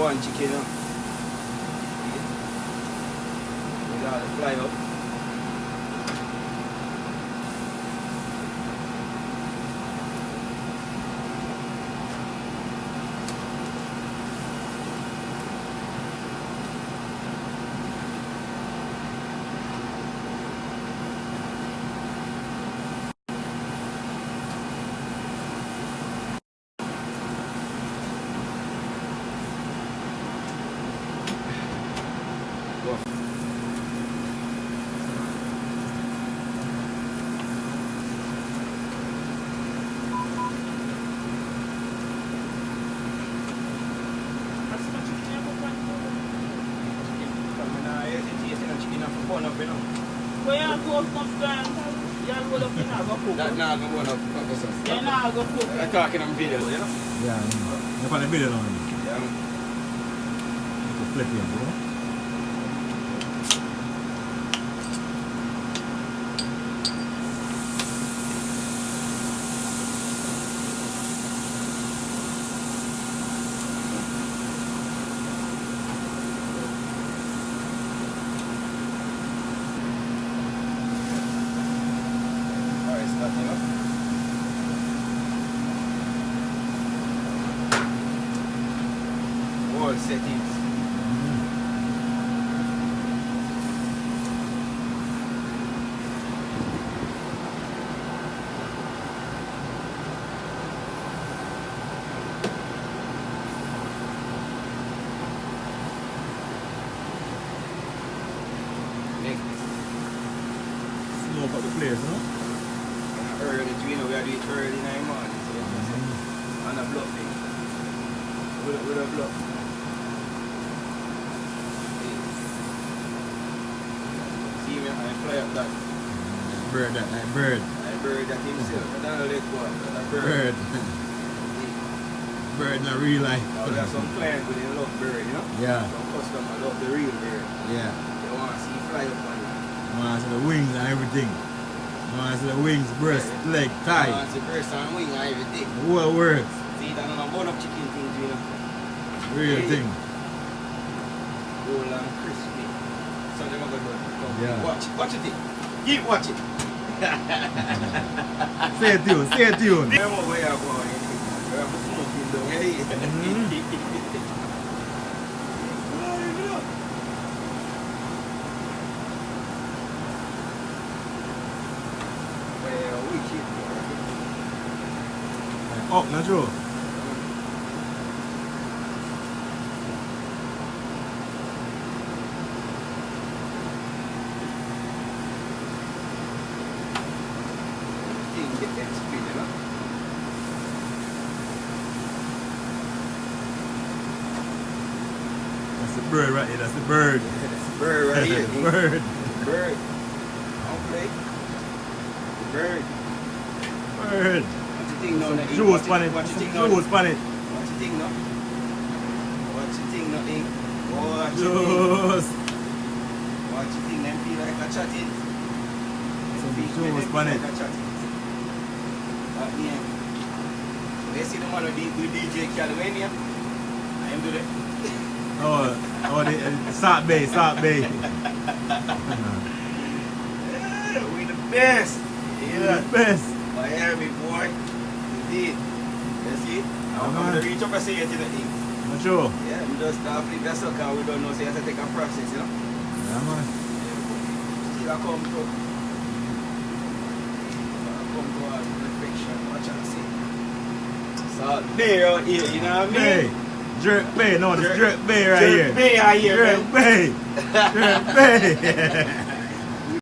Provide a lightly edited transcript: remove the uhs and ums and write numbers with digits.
one chicken up. We got the fly up. That now go one up. Yeah, now go cook. I'm talking on video, you know? Yeah, you're on the video now. Yeah. Flip here, bro. All settings. Smoke up the place, no? Early, you know, we are doing it early in the morning. So on a bluff thing. With a bluff. See me, I fly up that. Bird, that bird. I bird that himself. I don't know let go of that Bird. Bird in real life. Now, there's some clients who they love bird, you know? Yeah. Some customers love the real bird. Yeah. They want to see you fly up on it. I want to see the wings and everything. I want to see the wings, breast, leg, They thigh. want to see breast and wing and everything. The whole works. See that on a bone up chicken things, you know? Real thing. Roll and crispy. So they're going to go. Yeah. Watch it. Watch it. Keep watching. Stay tuned, stay tuned. Remember where you're going. You're smoking down here. Well, wicked. Oh, not true. Thing get that speed, you know? That's the bird right here, that's the bird. That's the bird right here. Bird. Bird. Don't play. Bird. Bird. What you think now? Shoes on it. What you think now? Shoes on it. What you think now? What you think now, Ink? What you think? Shoes. What you think? Them feel like a chatting? Some shoes on it. Yeah. They see the one with DJ California. I am do that. Oh, the Salt Bay, Salt Bay. Yeah, we the best. Yeah. The best. I hear me, boy. Indeed. You see? I'm going to reach up and say it to the ink. Not sure. Yeah, we just start flip that sucker. We don't know, so you have to take a process, you know? Yeah, man. Still I come to perfection. Watch and see. Salt Bay out here, you know what I mean? Bay. Jerk Bay, no, it's Jerk Bay right here. Jerk Bay out here, Jerk man. Bay. Jerk Bay.